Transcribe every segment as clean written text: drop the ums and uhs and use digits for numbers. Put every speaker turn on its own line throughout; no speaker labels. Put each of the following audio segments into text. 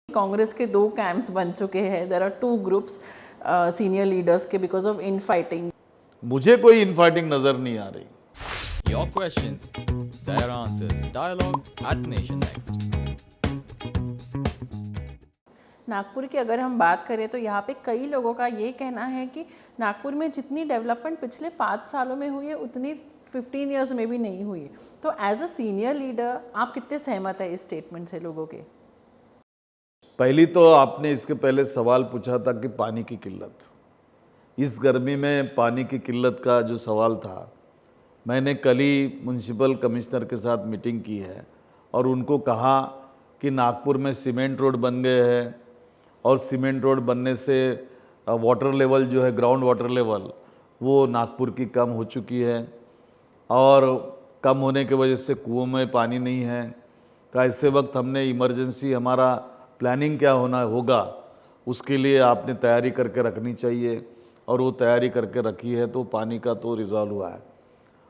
कांग्रेस के दो कैंप्स बन चुके हैं. There are two groups senior leaders के बिकॉज ऑफ इनफाइटिंग.
मुझे कोई इनफाइटिंग नजर नहीं आ रही.
Your questions, their answers. Dialogue at Nation Next.
Nagpur की अगर हम बात करें तो यहाँ पे कई लोगों का ये कहना है कि नागपुर में जितनी डेवलपमेंट पिछले 5 सालों में हुई है उतनी 15 इयर्स में भी नहीं हुई. तो एज अ सीनियर लीडर आप कितने सहमत है इस स्टेटमेंट से लोगों के?
पहली तो आपने इसके पहले सवाल पूछा था कि पानी की किल्लत. इस गर्मी में पानी की किल्लत का जो सवाल था, मैंने कल ही म्युनिसिपल कमिश्नर के साथ मीटिंग की है और उनको कहा कि नागपुर में सीमेंट रोड बन गए हैं और सीमेंट रोड बनने से वाटर लेवल जो है, ग्राउंड वाटर लेवल, वो नागपुर की कम हो चुकी है और कम होने की वजह से कुओं में पानी नहीं है. तो ऐसे वक्त हमने इमरजेंसी, हमारा प्लानिंग क्या होगा उसके लिए आपने तैयारी करके रखनी चाहिए और वो तैयारी करके रखी है तो पानी का तो रिजॉल्व हुआ है.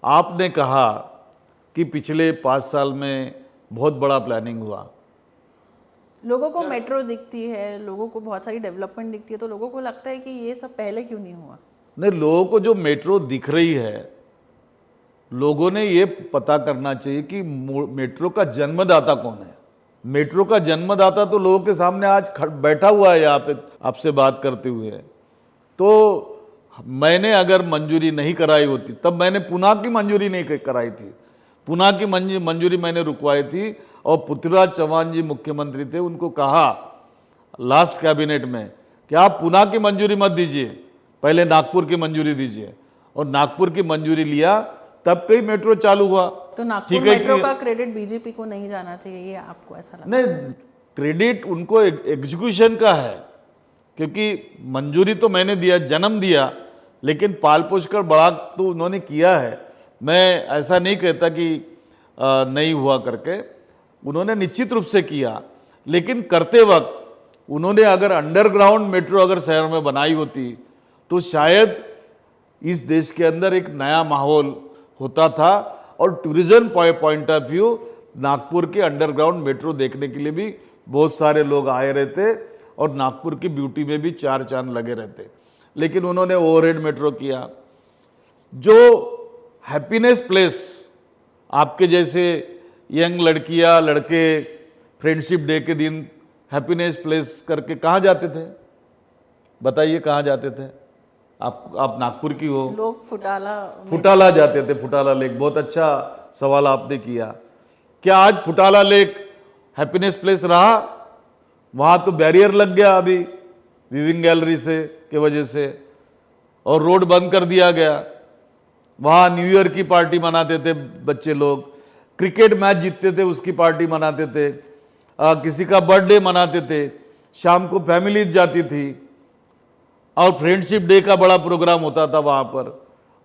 आपने कहा कि पिछले 5 साल में बहुत बड़ा प्लानिंग हुआ.
लोगों को मेट्रो दिखती है, लोगों को बहुत सारी डेवलपमेंट दिखती है, तो लोगों को लगता है कि ये सब पहले क्यों नहीं हुआ?
नहीं, लोगों को जो मेट्रो दिख रही है, लोगों ने ये पता करना चाहिए कि मेट्रो का जन्मदाता कौन है. मेट्रो का जन्मदाता तो लोगों के सामने आज बैठा हुआ है यहाँ पे आपसे बात करते हुए. तो मैंने अगर मंजूरी नहीं कराई होती, तब मैंने पुणे की मंजूरी नहीं कराई थी. पुणे की मंजूरी मैंने रुकवाई थी और पृथ्वीराज चौहान जी मुख्यमंत्री थे, उनको कहा लास्ट कैबिनेट में कि आप पुणे की मंजूरी मत दीजिए, पहले नागपुर की मंजूरी दीजिए. और नागपुर की मंजूरी लिया तब कहीं मेट्रो चालू हुआ.
तो नागपुर मेट्रो का क्रेडिट बीजेपी को नहीं जाना चाहिए, ये आपको ऐसा लगता है?
नहीं, क्रेडिट उनको एग्जीक्यूशन का है, क्योंकि मंजूरी तो मैंने दिया, जन्म दिया, लेकिन पाल पोष कर बड़ा तो उन्होंने किया है. मैं ऐसा नहीं कहता कि नहीं हुआ करके, उन्होंने निश्चित रूप से किया. लेकिन करते वक्त उन्होंने अगर अंडरग्राउंड मेट्रो अगर शहर में बनाई होती तो शायद इस देश के अंदर एक नया माहौल होता था और tourism point of view Nagpur के अंडरग्राउंड मेट्रो देखने के लिए भी बहुत सारे लोग आए रहते और नागपुर की ब्यूटी में भी 4 चांद लगे रहते. लेकिन उन्होंने ओवरहेड मेट्रो किया. जो हैप्पीनेस प्लेस, आपके जैसे यंग लड़कियां लड़के फ्रेंडशिप डे के दिन हैप्पीनेस प्लेस करके कहाँ जाते थे? बताइए कहाँ जाते थे? आप नागपुर की हो.
लोग
फुटाला जाते थे. फुटाला लेक, बहुत अच्छा सवाल आपने किया. क्या आज फुटाला लेक हैप्पीनेस प्लेस रहा? वहाँ तो बैरियर लग गया अभी विविंग गैलरी से के वजह से, और रोड बंद कर दिया गया. वहाँ न्यू ईयर की पार्टी मनाते थे बच्चे लोग, क्रिकेट मैच जीतते थे उसकी पार्टी मनाते थे, किसी का बर्थडे मनाते थे, शाम को फैमिली जाती थी और फ्रेंडशिप डे का बड़ा प्रोग्राम होता था वहाँ पर.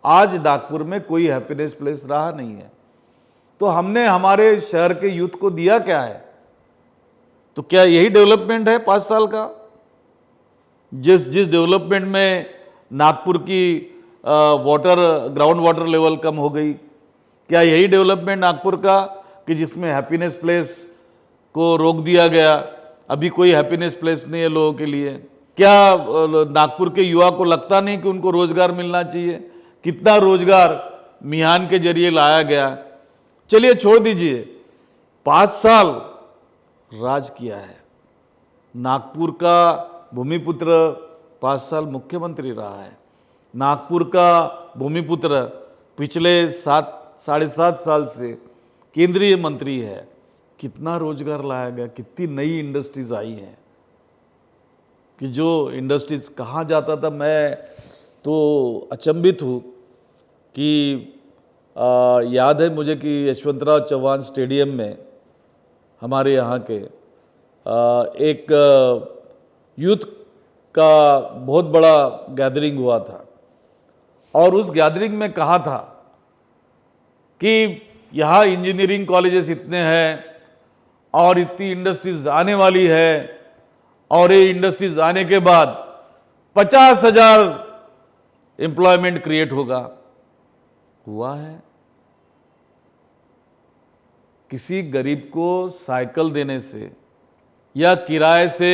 आज नागपुर में कोई हैप्पीनेस प्लेस रहा नहीं है. तो हमने हमारे शहर के यूथ को दिया क्या है? तो क्या यही डेवलपमेंट है 5 साल का? जिस डेवलपमेंट में नागपुर की ग्राउंड वाटर लेवल कम हो गई, क्या यही डेवलपमेंट नागपुर का कि जिसमें हैप्पीनेस प्लेस को रोक दिया गया? अभी कोई हैप्पीनेस प्लेस नहीं है लोगों के लिए. क्या नागपुर के युवा को लगता नहीं कि उनको रोजगार मिलना चाहिए? कितना रोजगार मिहान के जरिए लाया गया. चलिए छोड़ दीजिए, 5 साल राज किया है. नागपुर का भूमिपुत्र 5 साल मुख्यमंत्री रहा है. नागपुर का भूमिपुत्र पिछले 7.5 साल से केंद्रीय मंत्री है. कितना रोजगार लाया गया, कितनी नई इंडस्ट्रीज आई हैं कि जो इंडस्ट्रीज कहाँ जाता था. मैं तो अचंभित हूँ कि याद है मुझे कि यशवंतराव चौहान स्टेडियम में हमारे यहाँ के एक यूथ का बहुत बड़ा गैदरिंग हुआ था और उस गैदरिंग में कहा था कि यहाँ इंजीनियरिंग कॉलेजेस इतने हैं और इतनी इंडस्ट्रीज आने वाली है और ये इंडस्ट्रीज आने के बाद 50,000 एम्प्लॉयमेंट क्रिएट होगा. हुआ है? किसी गरीब को साइकिल देने से या किराए से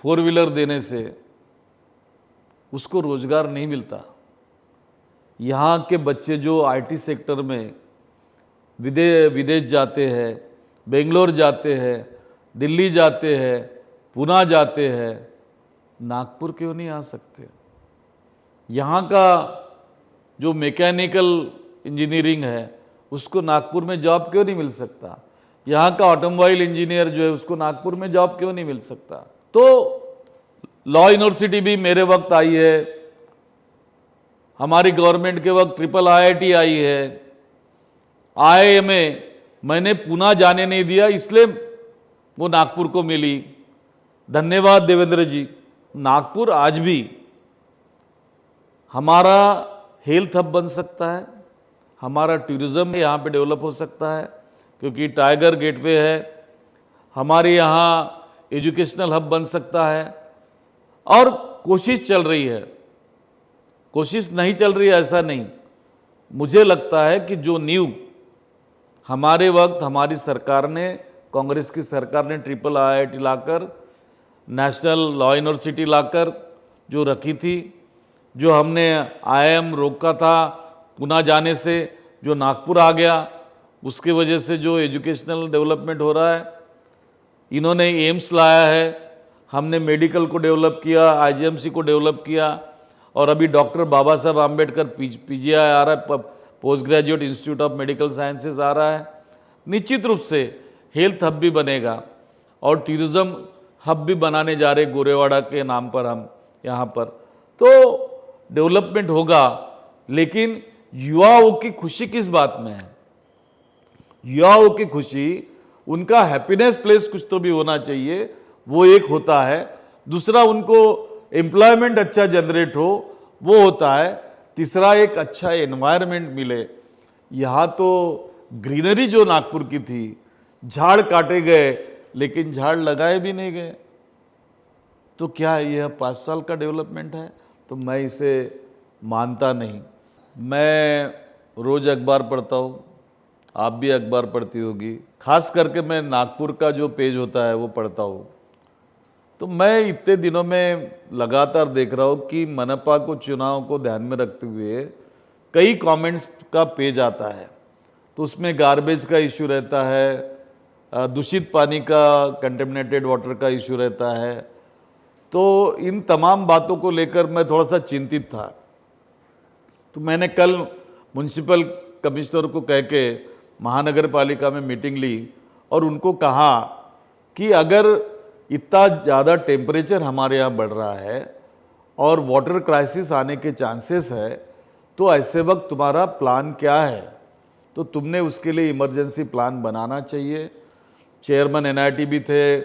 4 व्हीलर देने से उसको रोजगार नहीं मिलता। यहाँ के बच्चे जो आईटी सेक्टर में विदेश जाते हैं, बेंगलोर जाते हैं, दिल्ली जाते हैं, पुणे जाते हैं, नागपुर क्यों नहीं आ सकते? यहाँ का जो मैकेनिकल इंजीनियरिंग है उसको नागपुर में जॉब क्यों नहीं मिल सकता? यहाँ का ऑटोमोबाइल इंजीनियर जो है उसको नागपुर में जॉब क्यों नहीं मिल सकता? तो लॉ यूनिवर्सिटी भी मेरे वक्त आई है, हमारी गवर्नमेंट के वक्त ट्रिपल आईआईटी आई है, IIMA मैंने पुणे जाने नहीं दिया इसलिए वो नागपुर को मिली। धन्यवाद देवेंद्र जी। नागपुर आज भी हमारा हेल्थ हब बन सकता है, हमारा टूरिज्म यहाँ पे डेवलप हो सकता है क्योंकि टाइगर गेटवे है, हमारे यहाँ एजुकेशनल हब बन सकता है और कोशिश चल रही है। कोशिश नहीं चल रही है ऐसा नहीं, मुझे लगता है कि जो न्यू हमारे वक्त हमारी सरकार ने, कांग्रेस की सरकार ने ट्रिपल आईआईटी लाकर, नेशनल लॉ यूनिवर्सिटी लाकर जो रखी थी, जो हमने IIM रोका था पुणे जाने से, जो नागपुर आ गया, उसके वजह से जो एजुकेशनल डेवलपमेंट हो रहा है, इन्होंने एम्स लाया है, हमने मेडिकल को डेवलप किया, IGMC को डेवलप किया और अभी डॉक्टर बाबा साहब आम्बेडकर PGI आ रहा है, post graduate institute of medical sciences आ रहा है। निश्चित रूप से हेल्थ हब भी बनेगा और टूरिज्म हब भी बनाने जा रहे गोरेवाड़ा के नाम पर हम यहाँ पर। तो डेवलपमेंट होगा, लेकिन युवाओं की खुशी किस बात में है? युवाओं की खुशी, उनका हैप्पीनेस प्लेस कुछ तो भी होना चाहिए, वो एक होता है। दूसरा, उनको एम्प्लॉयमेंट अच्छा जनरेट हो, वो होता है। तीसरा, एक अच्छा एनवायरनमेंट मिले। यहाँ तो ग्रीनरी जो नागपुर की थी, झाड़ काटे गए लेकिन झाड़ लगाए भी नहीं गए। तो क्या यह 5 साल का डेवलपमेंट है? तो मैं इसे मानता नहीं। मैं रोज़ अखबार पढ़ता हूँ, आप भी अखबार पढ़ती होगी। खास करके मैं नागपुर का जो पेज होता है वो पढ़ता हूँ। तो मैं इतने दिनों में लगातार देख रहा हूँ कि मनपा को चुनाव को ध्यान में रखते हुए कई कमेंट्स का पेज आता है। तो उसमें गार्बेज का इशू रहता है, दूषित पानी का, कंटेमिनेटेड वाटर का इशू रहता है। तो इन तमाम बातों को लेकर मैं थोड़ा सा चिंतित था। तो मैंने कल म्युनिसिपल कमिश्नर को कह के महानगर पालिका में मीटिंग ली और उनको कहा कि अगर इतना ज़्यादा टेम्परेचर हमारे यहाँ बढ़ रहा है और वाटर क्राइसिस आने के चांसेस है, तो ऐसे वक्त तुम्हारा प्लान क्या है? तो तुमने उसके लिए इमरजेंसी प्लान बनाना चाहिए। चेयरमैन NIT भी थे,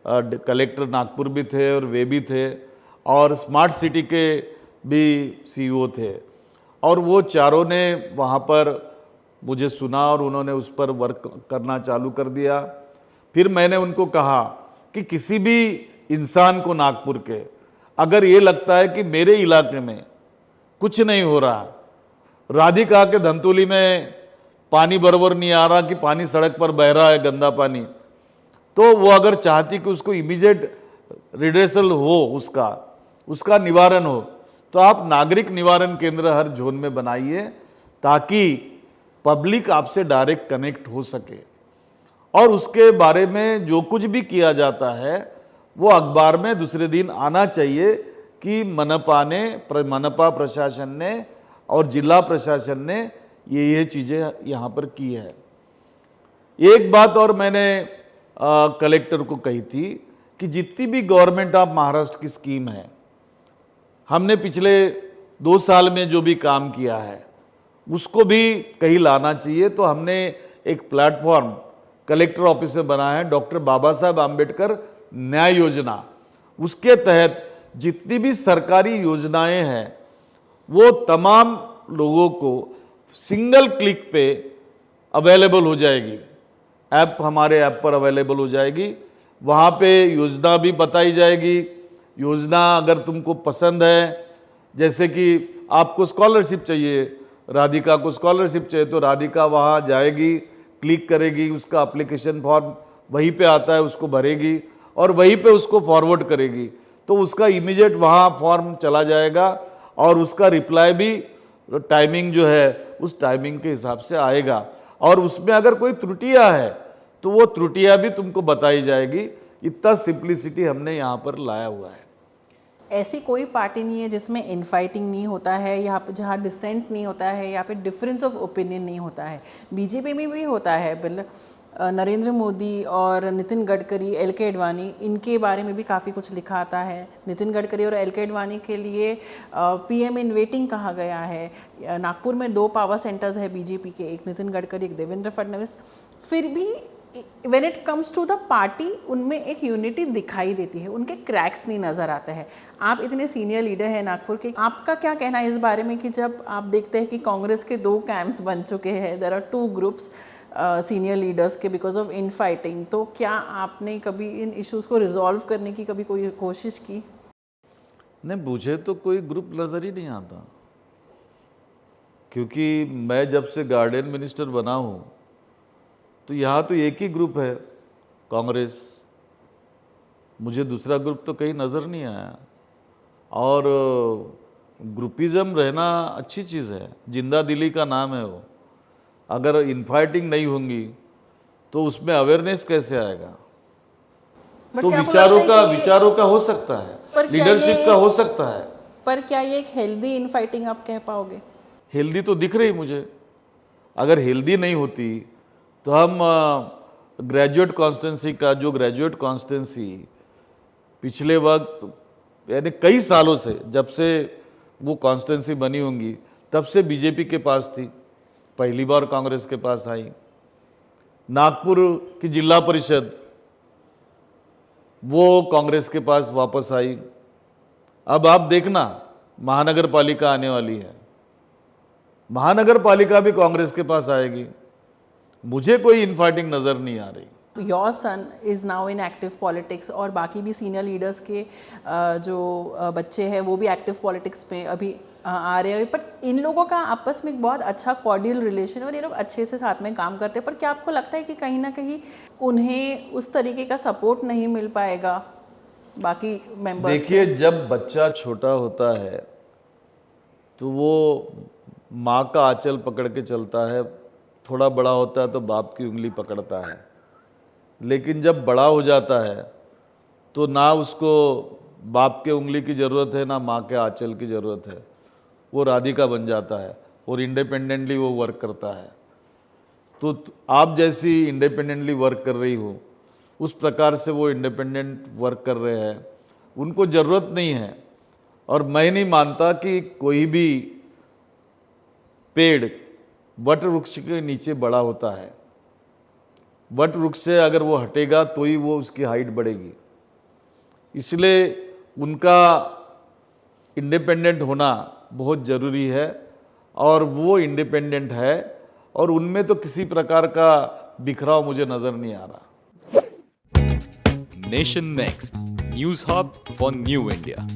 कलेक्टर नागपुर भी थे और वे भी थे, और स्मार्ट सिटी के भी CEO थे, और वो चारों ने वहाँ पर मुझे सुना और उन्होंने उस पर वर्क करना चालू कर दिया। फिर मैंने उनको कहा कि किसी भी इंसान को नागपुर के अगर ये लगता है कि मेरे इलाके में कुछ नहीं हो रहा, राधिका के धंतुली में पानी बराबर नहीं आ रहा कि पानी सड़क पर बह रहा है गंदा पानी, तो वो अगर चाहती कि उसको इमीडिएट रिड्रेसल हो, उसका निवारण हो, तो आप नागरिक निवारण केंद्र हर जोन में बनाइए ताकि पब्लिक आपसे डायरेक्ट कनेक्ट हो सके। और उसके बारे में जो कुछ भी किया जाता है वो अखबार में दूसरे दिन आना चाहिए कि मनपा प्रशासन ने और जिला प्रशासन ने ये चीज़ें यहाँ पर की है। एक बात और मैंने कलेक्टर को कही थी कि जितनी भी गवर्नमेंट ऑफ महाराष्ट्र की स्कीम है, हमने पिछले 2 साल में जो भी काम किया है उसको भी कहीं लाना चाहिए। तो हमने एक प्लेटफॉर्म कलेक्टर ऑफिस में बनाया है, डॉक्टर बाबा साहब आम्बेडकर न्याय योजना। उसके तहत जितनी भी सरकारी योजनाएं हैं वो तमाम लोगों को सिंगल क्लिक पे अवेलेबल हो जाएगी। ऐप हमारे ऐप पर अवेलेबल हो जाएगी, वहाँ पे योजना भी बताई जाएगी। योजना अगर तुमको पसंद है, जैसे कि आपको स्कॉलरशिप चाहिए, राधिका को स्कॉलरशिप चाहिए, तो राधिका वहाँ जाएगी, क्लिक करेगी, उसका एप्लीकेशन फॉर्म वहीं पे आता है उसको भरेगी और वहीं पे उसको फॉरवर्ड करेगी, तो उसका इमीडिएट वहाँ फॉर्म चला जाएगा और उसका रिप्लाई भी टाइमिंग जो है उस टाइमिंग के हिसाब से आएगा। और उसमें अगर कोई त्रुटियां है तो वो त्रुटियां भी तुमको बताई जाएगी। इतना सिंप्लिसिटी हमने यहाँ पर लाया हुआ है।
ऐसी कोई पार्टी नहीं है जिसमें इनफाइटिंग नहीं होता है, यहाँ पे जहाँ डिसेंट नहीं होता है, यहाँ पे डिफरेंस ऑफ ओपिनियन नहीं होता है। बीजेपी में भी होता है। नरेंद्र मोदी और नितिन गडकरी, एल.के. अडवाणी, इनके बारे में भी काफ़ी कुछ लिखा आता है। नितिन गडकरी और एल.के. अडवाणी के लिए पीएम इन वेटिंग कहा गया है। नागपुर में 2 पावर सेंटर्स है बीजेपी के, एक नितिन गडकरी, एक देवेंद्र फडणवीस। फिर भी when it comes to the party उनमें एक यूनिटी दिखाई देती है, उनके क्रैक्स नहीं नज़र आते हैं। आप इतने सीनियर लीडर हैं नागपुर के, आपका क्या कहना है इस बारे में कि जब आप देखते हैं कि कांग्रेस के 2 कैंप्स बन चुके हैं, there are 2 groups senior leaders के बिकॉज ऑफ इन फाइटिंग, तो क्या आपने कभी इन इश्यूज़ को रिजॉल्व करने की कभी कोई कोशिश की?
नहीं, मुझे तो कोई ग्रुप नज़र ही नहीं आता, क्योंकि मैं जब से गार्डन मिनिस्टर बना हूँ तो यहाँ तो एक ही ग्रुप है, कांग्रेस। मुझे दूसरा ग्रुप तो कहीं नज़र नहीं आया। और ग्रुपिज़म रहना अच्छी चीज़ है, जिंदा दिली का नाम है वो। अगर इनफाइटिंग नहीं होंगी तो उसमें अवेयरनेस कैसे आएगा? तो विचारों का हो सकता है, लीडरशिप का हो सकता है।
पर क्या ये एक हेल्दी इनफाइटिंग आप कह पाओगे?
हेल्दी तो दिख रही मुझे। अगर हेल्दी नहीं होती तो हम ग्रेजुएट कॉन्स्टिट्यूंसी का जो ग्रेजुएट कॉन्स्टिट्यूंसी पिछले वक्त यानी कई सालों से, जब से वो कॉन्स्टिट्यूंसी बनी होंगी तब से बीजेपी के पास थी, पहली बार कांग्रेस के पास आई। नागपुर की जिला परिषद वो कांग्रेस के पास वापस आई। अब आप देखना महानगर पालिका आने वाली है, महानगर पालिका भी कांग्रेस के पास आएगी। मुझे कोई इनफाइटिंग नज़र नहीं आ रही।
Your son is now in active politics और बाकी भी सीनियर लीडर्स के जो बच्चे हैं वो भी एक्टिव पॉलिटिक्स में अभी आ रहे हैं, पर इन लोगों का आपस में एक बहुत अच्छा कॉर्डियल रिलेशन और ये लोग अच्छे से साथ में काम करते हैं। पर क्या आपको लगता है कि कहीं ना कहीं उन्हें उस तरीके का सपोर्ट नहीं मिल पाएगा बाकी मेंबर्स?
देखिए, जब बच्चा छोटा होता है तो वो माँ का आंचल पकड़ के चलता है, थोड़ा बड़ा होता है तो बाप की उंगली पकड़ता है। लेकिन जब बड़ा हो जाता है तो ना उसको बाप के उंगली की ज़रूरत है, ना माँ के आंचल की ज़रूरत है। वो राधिका बन जाता है और इंडिपेंडेंटली वो वर्क करता है। तो आप जैसी इंडिपेंडेंटली वर्क कर रही हो, उस प्रकार से वो इंडिपेंडेंट वर्क कर रहे हैं, उनको ज़रूरत नहीं है। और मैं नहीं मानता कि कोई भी पेड़ वट वृक्ष के नीचे बड़ा होता है। वट वृक्ष से अगर वो हटेगा तो ही वो उसकी हाइट बढ़ेगी। इसलिए उनका इंडिपेंडेंट होना बहुत ज़रूरी है और वो इंडिपेंडेंट है और उनमें तो किसी प्रकार का बिखराव मुझे नज़र नहीं आ रहा।
Nation Next News Hub for New India.